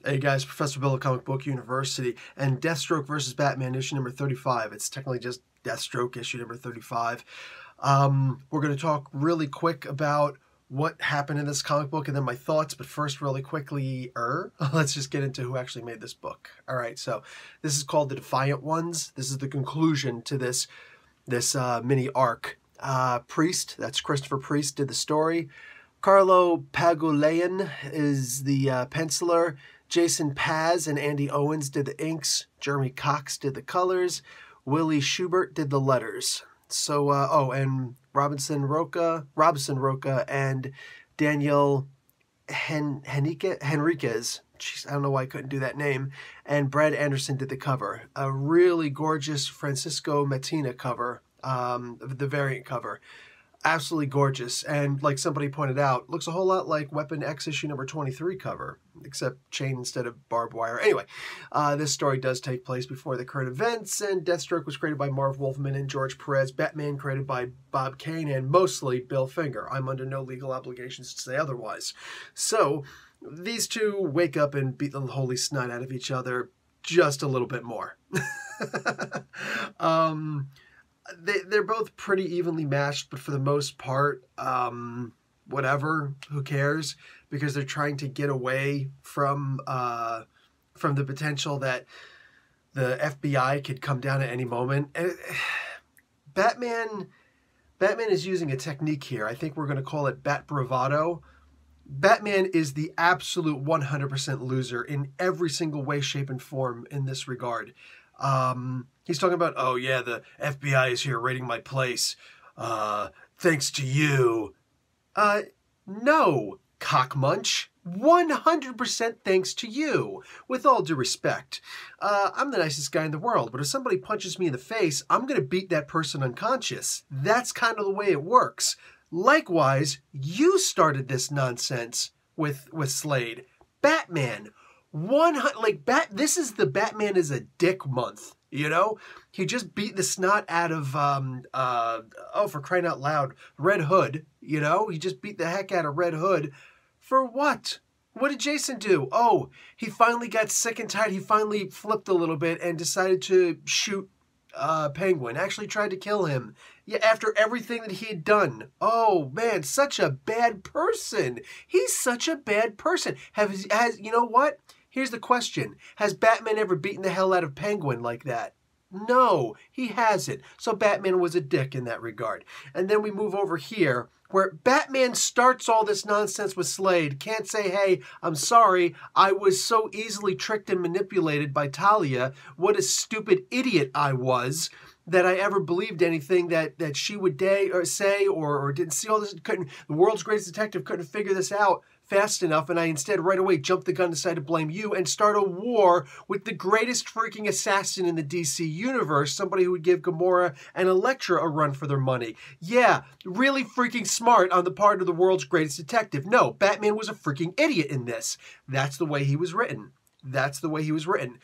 Hey guys, Professor Bill of Comic Book University, and Deathstroke versus Batman issue number 35. It's technically just Deathstroke issue number 35. We're going to talk really quick about what happened in this comic book and then my thoughts, but first really quickly, let's just get into who actually made this book. All right, so this is called The Defiant Ones. This is the conclusion to this mini arc. Priest, that's Christopher Priest, did the story. Carlo Pagulayan is the penciler. Jason Paz and Andy Owens did the inks. Jeremy Cox did the colors. Willie Schubert did the letters. So, and Robinson Roca and Daniel Henriquez. Jeez, I don't know why I couldn't do that name. And Brad Anderson did the cover. A really gorgeous Francisco Mattina cover, the variant cover. Absolutely gorgeous, and like somebody pointed out, looks a whole lot like Weapon X issue number 23 cover, except chain instead of barbed wire. Anyway, this story does take place before the current events, and Deathstroke was created by Marv Wolfman and George Perez, Batman created by Bob Kane, and mostly Bill Finger. I'm under no legal obligations to say otherwise. So, these two wake up and beat the holy snot out of each other just a little bit more. They're both pretty evenly matched, but for the most part, whatever, who cares? Because they're trying to get away from the potential that the FBI could come down at any moment. And Batman is using a technique here. I think we're going to call it Bat Bravado. Batman is the absolute 100% loser in every single way, shape, and form in this regard. He's talking about, oh yeah, the FBI is here raiding my place, thanks to you. No, cockmunch. 100% thanks to you. With all due respect, I'm the nicest guy in the world, but if somebody punches me in the face, I'm going to beat that person unconscious. That's kind of the way it works. Likewise, you started this nonsense with Slade. Batman. This is the Batman is a dick month, you know? He just beat the snot out of, for crying out loud, Red Hood, you know? He just beat the heck out of Red Hood. For what? What did Jason do? Oh, he finally got sick and tired. He finally flipped a little bit and decided to shoot Penguin. Actually tried to kill him. Yeah, after everything that he had done. Oh, man, such a bad person. He's such a bad person. You know what? Here's the question. Has Batman ever beaten the hell out of Penguin like that? No, he hasn't. So Batman was a dick in that regard. And then we move over here where Batman starts all this nonsense with Slade. Can't say, hey, I'm sorry. I was so easily tricked and manipulated by Talia. What a stupid idiot I was that I ever believed anything that she would say or didn't see all this. The world's greatest detective couldn't figure this out fast enough, and I instead right away jumped the gun and decided to blame you and start a war with the greatest freaking assassin in the DC universe, somebody who would give Gamora and Elektra a run for their money. Yeah, really freaking smart on the part of the world's greatest detective. No, Batman was a freaking idiot in this. That's the way he was written. That's the way he was written.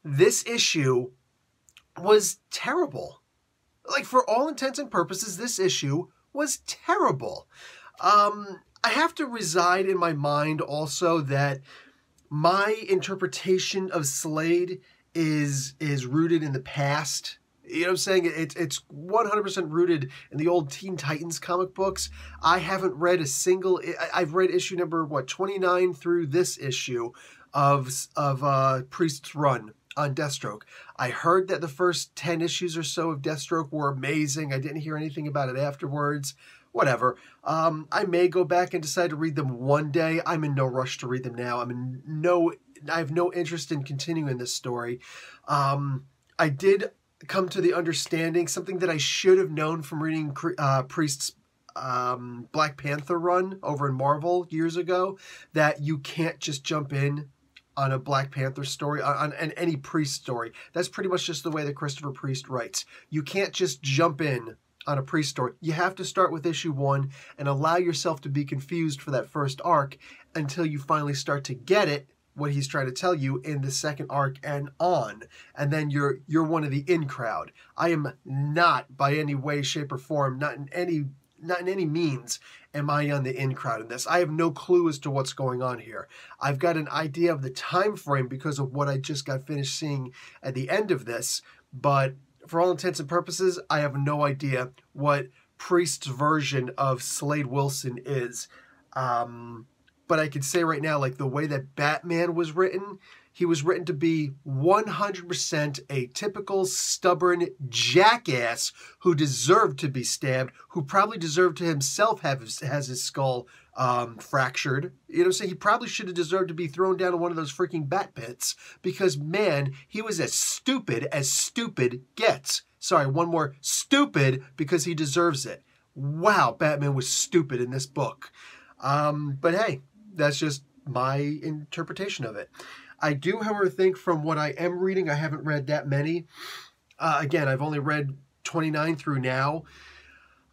This issue was terrible. Like, for all intents and purposes, this issue was terrible. I have to reside in my mind also that my interpretation of Slade is rooted in the past. You know what I'm saying? It's 100% rooted in the old Teen Titans comic books. I haven't read a single... I've read issue number, 29 through this issue of Priest's run on Deathstroke. I heard that the first 10 issues or so of Deathstroke were amazing. I didn't hear anything about it afterwards. Whatever. I may go back and decide to read them one day. I'm in no rush to read them now. I have no interest in continuing this story. I did come to the understanding, something that I should have known from reading Priest's Black Panther run over in Marvel years ago, that you can't just jump in on a Black Panther story, on any Priest story. That's pretty much just the way that Christopher Priest writes. You can't just jump in on a Priest story. You have to start with issue 1 and allow yourself to be confused for that first arc until you finally start to get it, what he's trying to tell you in the second arc and on. And then you're one of the in crowd. I am not by any way, shape, or form, not in any not in any means am I on the in crowd in this. I have no clue as to what's going on here. I've got an idea of the time frame because of what I just got finished seeing at the end of this, but for all intents and purposes, I have no idea what Priest's version of Slade Wilson is. But I can say right now, like the way that Batman was written, he was written to be 100% a typical stubborn jackass who deserved to be stabbed, who probably deserved to himself has his skull fractured. You know what I'm saying? He probably should have deserved to be thrown down in one of those freaking bat pits because, man, he was as stupid gets. Sorry, one more, stupid because he deserves it. Wow, Batman was stupid in this book. But hey, that's just my interpretation of it. I do, however, think from what I am reading, I haven't read that many. Again, I've only read 29 through now.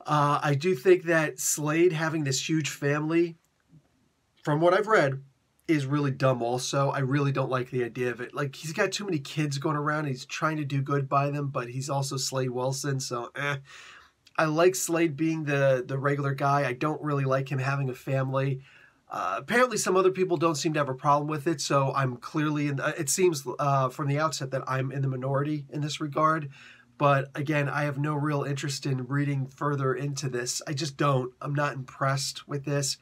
I do think that Slade having this huge family, from what I've read, is really dumb also. I really don't like the idea of it. Like, he's got too many kids going around. He's trying to do good by them, but he's also Slade Wilson, so I like Slade being the regular guy. I don't really like him having a family. Apparently some other people don't seem to have a problem with it, so I'm clearly it seems from the outset that I'm in the minority in this regard. But again, I have no real interest in reading further into this. I just don't. I'm not impressed with this.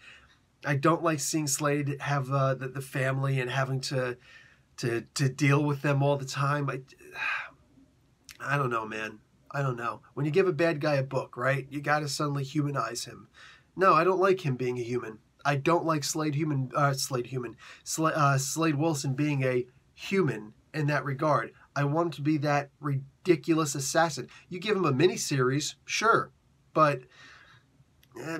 I don't like seeing Slade have the family and having to deal with them all the time. I don't know, man. I don't know. When you give a bad guy a book, right, you got to suddenly humanize him. No, I don't like him being a human. I don't like Slade Wilson being a human in that regard. I want him to be that ridiculous assassin. You give him a miniseries, sure, but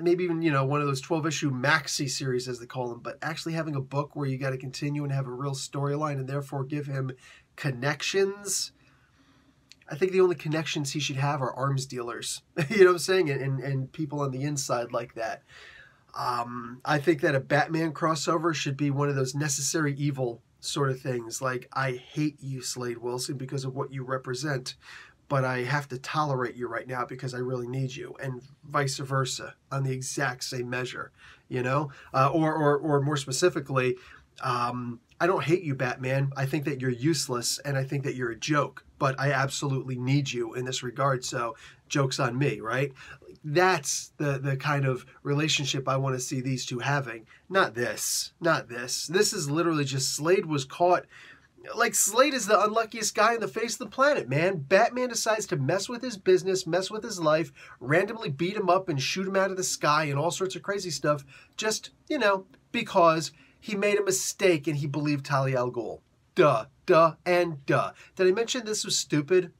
maybe even, one of those 12-issue maxi series, as they call them, but actually having a book where you got to continue and have a real storyline and therefore give him connections. I think the only connections he should have are arms dealers, you know what I'm saying, and people on the inside like that. I think that a Batman crossover should be one of those necessary evil sort of things. Like, I hate you, Slade Wilson, because of what you represent, but I have to tolerate you right now because I really need you, and vice versa on the exact same measure, or more specifically, I don't hate you, Batman. I think that you're useless, and I think that you're a joke, but I absolutely need you in this regard, so joke's on me, right? That's the kind of relationship I want to see these two having. Not this. This is literally just Slade was caught. Like, Slade is the unluckiest guy on the face of the planet, man. Batman decides to mess with his business, mess with his life, randomly beat him up and shoot him out of the sky and all sorts of crazy stuff, just, because he made a mistake and he believed Talia al Ghul. Duh. Did I mention this was stupid?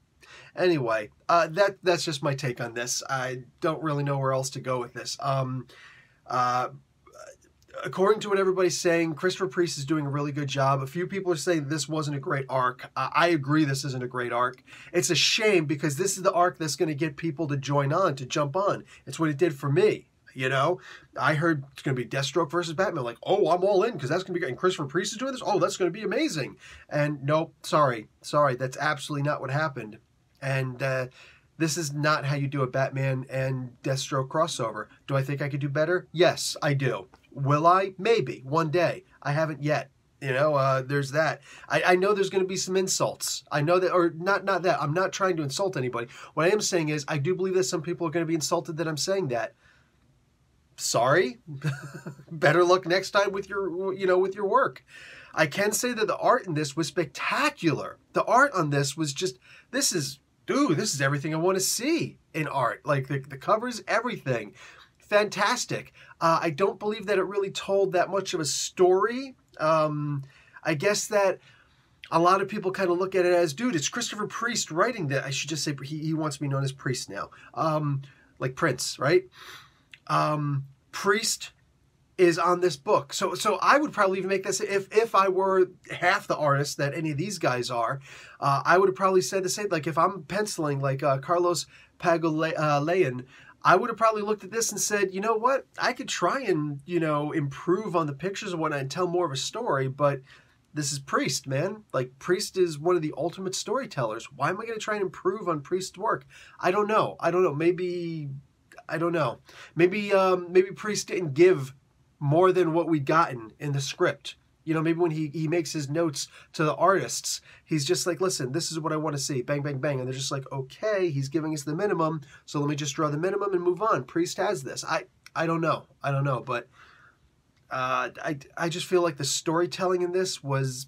Anyway, that's just my take on this. I don't really know where else to go with this. According to what everybody's saying, Christopher Priest is doing a really good job. A few people are saying this wasn't a great arc. I agree this isn't a great arc. It's a shame because this is the arc that's going to get people to jump on. It's what it did for me. I heard it's going to be Deathstroke versus Batman. Like, oh, I'm all in because that's going to be, and Christopher Priest is doing this? Oh, that's going to be amazing. And nope, sorry. That's absolutely not what happened. And this is not how you do a Batman and Deathstroke crossover. Do I think I could do better? Yes, I do. Will I? Maybe. One day. I haven't yet. There's that. I know there's going to be some insults. I know that, or not that. I'm not trying to insult anybody. What I am saying is I do believe that some people are going to be insulted that I'm saying that. Sorry. Better luck next time with your work. I can say that the art in this was spectacular. The art on this was just, this is everything I want to see in art. Like the covers, everything. Fantastic. I don't believe that it really told that much of a story. I guess that a lot of people kind of look at it as, dude, it's Christopher Priest writing that. I should just say he wants to be known as Priest now. Like Prince, right? Priest is on this book. So I would probably even make this, if I were half the artist that any of these guys are, I would have probably said the same. Like if I'm penciling like Carlos Pagulayan, I would have probably looked at this and said, you know what, I could try and, improve on the pictures and whatnot and tell more of a story, but this is Priest, man. Like, Priest is one of the ultimate storytellers. Why am I going to try and improve on Priest's work? I don't know. Maybe I don't know. Maybe Priest didn't give more than what we'd gotten in the script. You know, maybe when he makes his notes to the artists, he's just like, listen, this is what I want to see. Bang, bang, bang. And they're just like, okay, he's giving us the minimum, so let me just draw the minimum and move on. Priest has this. I don't know. I don't know. But I just feel like the storytelling in this was...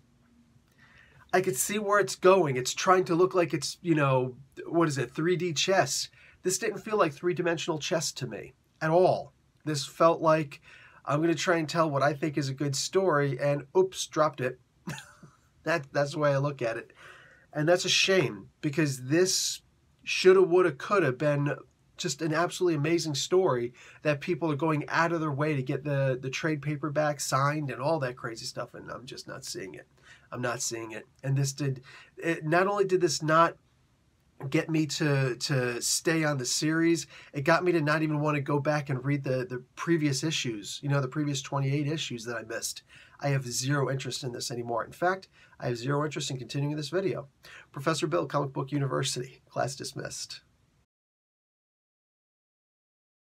I could see where it's going. It's trying to look like it's, you know, what is it, 3D chess. This didn't feel like three-dimensional chess to me at all. This felt like... I'm going to try and tell what I think is a good story, and oops, dropped it. That's the way I look at it. And that's a shame, because this shoulda, woulda, coulda been just an absolutely amazing story that people are going out of their way to get the trade paperback signed and all that crazy stuff, and I'm just not seeing it. I'm not seeing it. And this not only did this not get me to stay on the series, it got me to not even want to go back and read the previous issues, you know, the previous 28 issues that I missed. I have zero interest in this anymore. In fact, I have zero interest in continuing this video. Professor Bill, Comic Book University. Class dismissed.